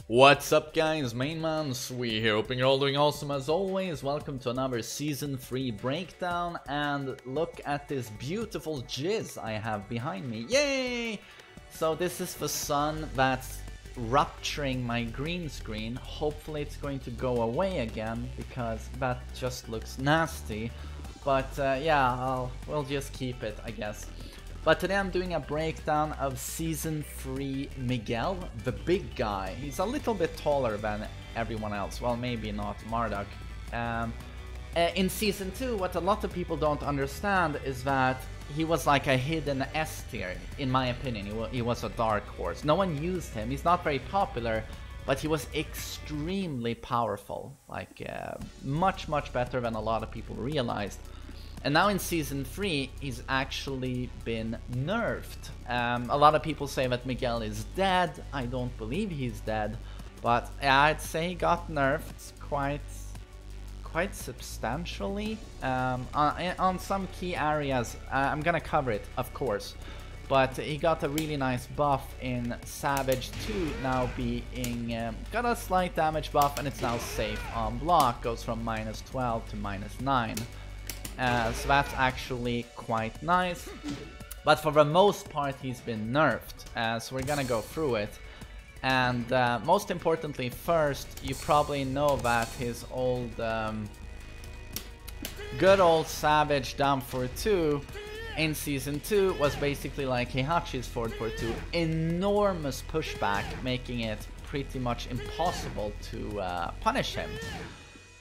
What's up guys, Mainman Sui here, hoping you're all doing awesome as always. Welcome to another Season 3 breakdown, and look at this beautiful jizz I have behind me, yay! So this is the sun that's rupturing my green screen. Hopefully it's going to go away again, because that just looks nasty. But yeah, we'll just keep it, I guess. But today I'm doing a breakdown of Season 3 Miguel, the big guy. He's a little bit taller than everyone else. Well, maybe not Marduk. In Season 2, what a lot of people don't understand is that he was like a hidden S tier, in my opinion. He was a dark horse. No one used him. He's not very popular, but he was extremely powerful. Like, much better than a lot of people realized. And now in Season 3, he's actually been nerfed. A lot of people say that Miguel is dead. I don't believe he's dead. But I'd say he got nerfed quite substantially. On some key areas, I'm gonna cover it, of course. But he got a really nice buff in Savage 2, now being... got a slight damage buff, and it's now safe on block. Goes from -12 to -9. So that's actually quite nice, but for the most part he's been nerfed, so we're gonna go through it. And most importantly, first, you probably know that his old good old Savage Danforth in Season 2 was basically like Heihachi's Ford for 2, enormous pushback, making it pretty much impossible to punish him.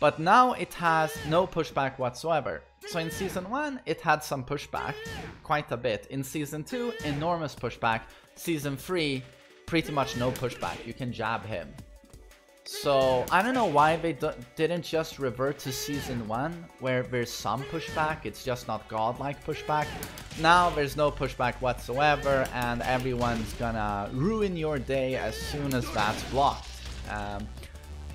But now it has no pushback whatsoever. So in Season 1, it had some pushback, quite a bit. In Season 2, enormous pushback. Season 3, pretty much no pushback. You can jab him. So I don't know why they didn't just revert to Season 1, where there's some pushback, it's just not godlike pushback. Now there's no pushback whatsoever, and everyone's gonna ruin your day as soon as that's blocked.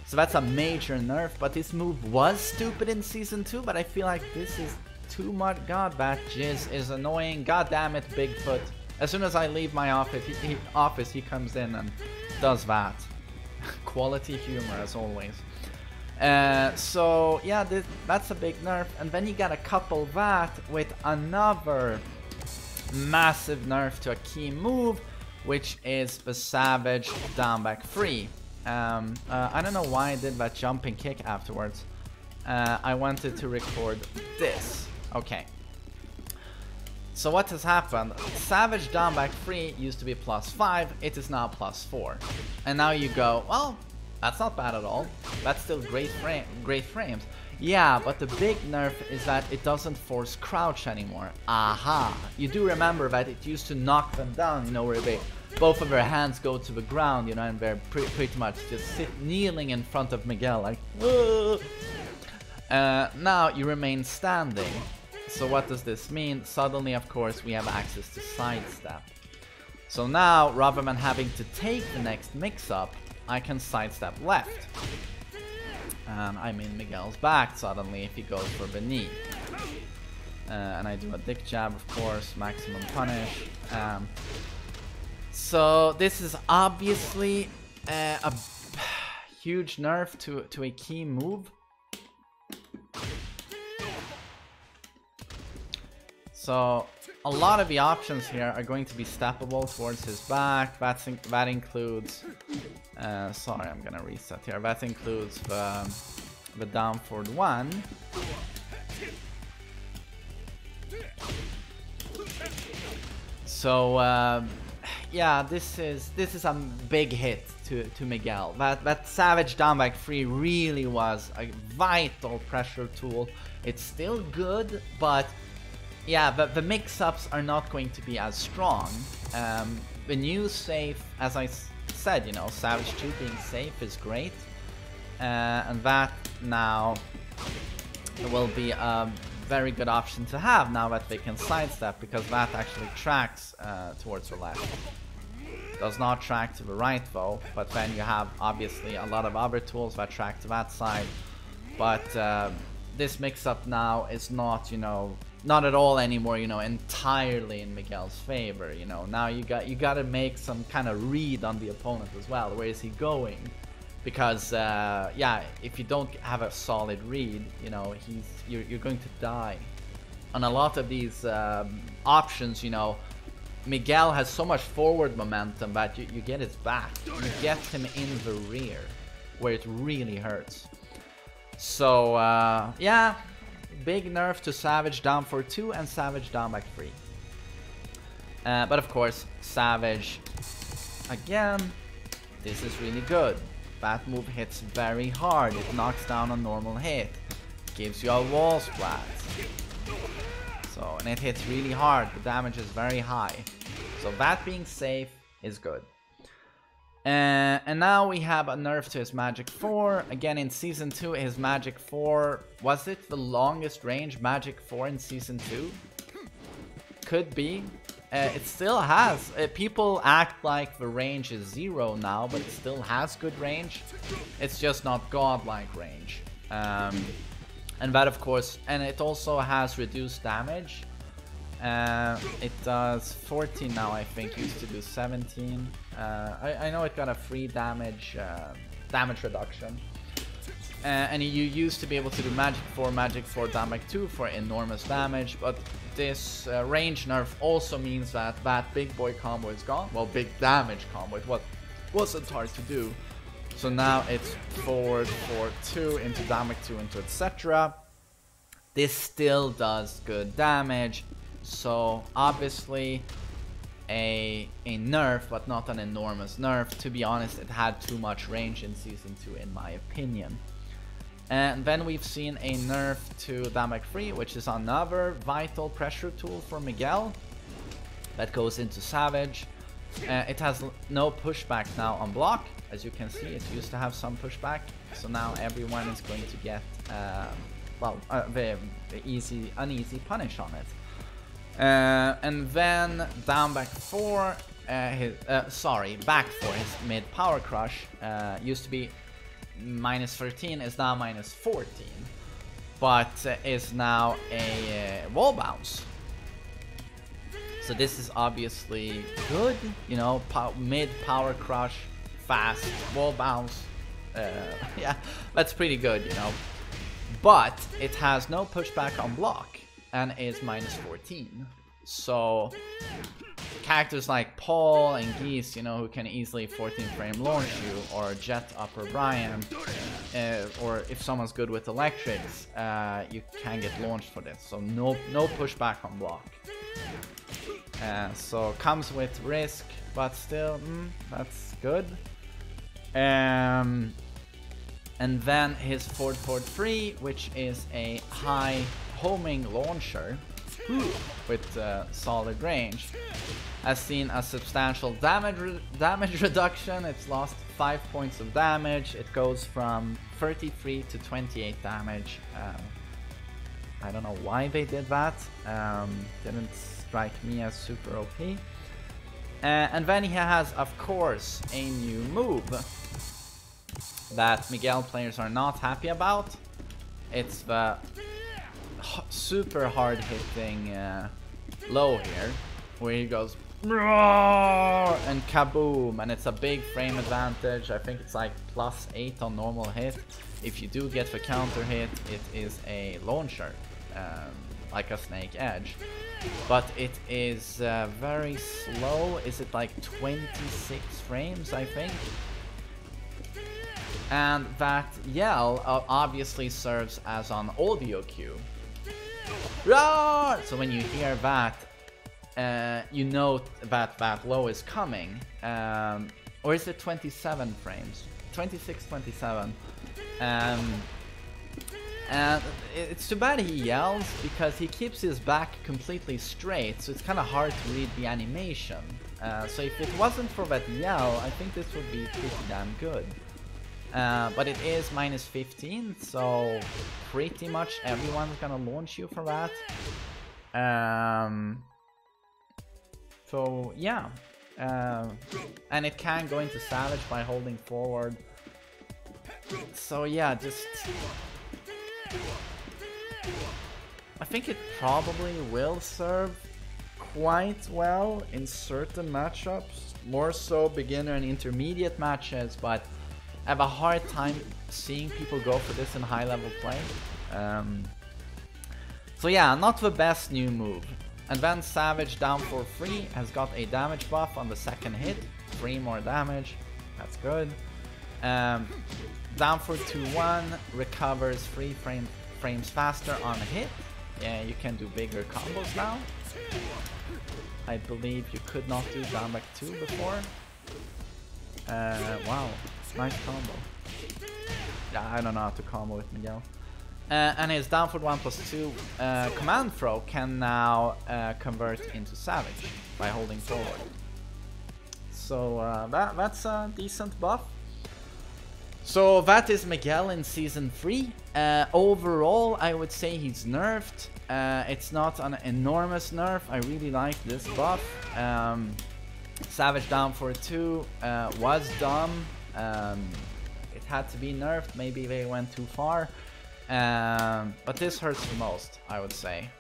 So that's a major nerf, but this move was stupid in Season 2, but I feel like this is too much. God, that jizz is annoying. God damn it, Bigfoot. As soon as I leave my office, he comes in and does that. Quality humor, as always. So, yeah, that's a big nerf. And then you gotta couple that with another massive nerf to a key move, which is the Savage down back 3. I don't know why I did that jumping kick afterwards. I wanted to record this. Okay. So what has happened? Savage down back 3 used to be +5, it is now +4. And now you go, well, that's not bad at all. That's still great frames. Yeah, but the big nerf is that it doesn't force crouch anymore. Aha! You do remember that it used to knock them down, you know, where both of their hands go to the ground, you know, and they're pretty much just kneeling in front of Miguel, like, whoa. Now you remain standing. So what does this mean? Suddenly, of course, we have access to sidestep. So now, rather than having to take the next mix-up, I can sidestep left. And I'm in Miguel's back suddenly if he goes for the knee. And I do a dick jab, of course, maximum punish. So this is obviously a huge nerf to a key move. So a lot of the options here are going to be steppable towards his back. That includes, sorry, I'm gonna reset here. That includes the down forward 1. So yeah, this is a big hit to Miguel. That Savage down back 3 really was a vital pressure tool. It's still good, but yeah, the mix-ups are not going to be as strong. The new safe, as I said, you know, Savage 2 being safe is great, and that now will be a very good option to have now that they can sidestep, because that actually tracks towards the left. Does not track to the right though, but then you have obviously a lot of other tools that track to that side. But this mix-up now is not, you know, not at all anymore, you know, entirely in Miguel's favor. You know, now you got to make some kind of read on the opponent as well. Where is he going? Because yeah, if you don't have a solid read, you know, you're going to die. On a lot of these options, you know, Miguel has so much forward momentum that you get his back. You get him in the rear, where it really hurts. So yeah, big nerf to Savage down for 2 and Savage down back 3. But of course, Savage, again, this is really good. That move hits very hard. It knocks down a normal hit. Gives you a wall splat. So, and it hits really hard. The damage is very high. So that being safe is good. And now we have a nerf to his Magic 4. Again, in Season 2, his Magic 4... Was it the longest range Magic 4 in Season 2? Could be. It still has. People act like the range is 0 now, but it still has good range. It's just not godlike range. And that, of course, and it also has reduced damage. It does 14 now, I think. Used to do 17. I know it got a free damage reduction. And you used to be able to do Magic 4 damage 2 for enormous damage, but this range nerf also means that that big boy combo is gone. Well, big damage combo, it wasn't hard to do. So now it's forward 4-2 into damage 2 into etc. This still does good damage, so obviously a nerf, but not an enormous nerf. To be honest, it had too much range in Season 2 in my opinion. And then we've seen a nerf to Damek 3, which is another vital pressure tool for Miguel. That goes into Savage. It has no pushback now on block. As you can see, it used to have some pushback. So now everyone is going to get, well, the uneasy punish on it. And then down back 4, back 4, his mid power crush used to be minus 13, is now minus 14, but is now a wall bounce. So this is obviously good, you know, mid power crush, fast wall bounce. Yeah, that's pretty good, you know. But it has no pushback on block and is minus 14. So characters like Paul and Geese, you know, who can easily 14 frame launch you, or Jet Upper Brian, or if someone's good with electrics, you can get launched for this. So no pushback on block. So comes with risk, but still, that's good. And then his Ford 3, which is a high homing launcher with solid range, has seen a substantial damage reduction. It's lost 5 points of damage. It goes from 33 to 28 damage. I don't know why they did that. Didn't strike me as super OP. And then he has, of course, a new move that Miguel players are not happy about. It's the super hard hitting low here, where he goes and kaboom, and it's a big frame advantage. I think it's like +8 on normal hit. If you do get the counter hit, it is a launcher, like a Snake Edge, but it is very slow. Is it like 26 frames, I think? And that yell obviously serves as an audio cue. Roar! So when you hear that, you know that low is coming. Or is it 27 frames? 26, 27. And it's too bad he yells, because he keeps his back completely straight, so it's kind of hard to read the animation. So if it wasn't for that yell, I think this would be pretty damn good. But it is minus 15, so pretty much everyone's gonna launch you for that. So yeah, and it can go into Savage by holding forward. So yeah, just I think it probably will serve quite well in certain matchups, more so beginner and intermediate matches, but I have a hard time seeing people go for this in high level play. So yeah, not the best new move. Advanced Savage down for 3 has got a damage buff on the second hit, 3 more damage, that's good. Down for 2-1, recovers 3 frames faster on a hit. Yeah, you can do bigger combos now. I believe you could not do down back 2 before. Wow, nice combo. Yeah, I don't know how to combo with Miguel. And his down for 1+2 command throw can now convert into Savage by holding forward. So that's a decent buff. So that is Miguel in Season 3. Overall, I would say he's nerfed. It's not an enormous nerf. I really like this buff. Savage down for 2 was dumb. It had to be nerfed. Maybe they went too far. But this hurts the most, I would say.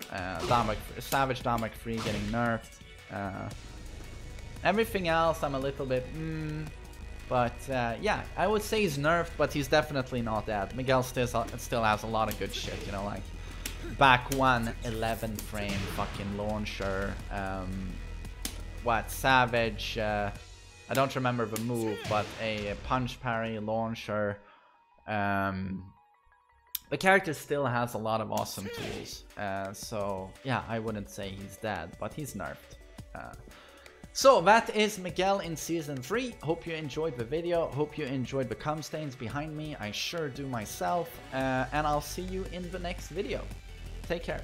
Savage Damek 3 getting nerfed. Everything else I'm a little bit but yeah, I would say he's nerfed, but he's definitely not dead. Miguel still has a lot of good shit, you know, like back 1 11 frame fucking launcher. What Savage? I don't remember the move, but a punch parry launcher. The character still has a lot of awesome tools, so yeah, I wouldn't say he's dead, but he's nerfed. So that is Miguel in Season 3. Hope you enjoyed the video, hope you enjoyed the cum stains behind me. I sure do myself, and I'll see you in the next video. Take care.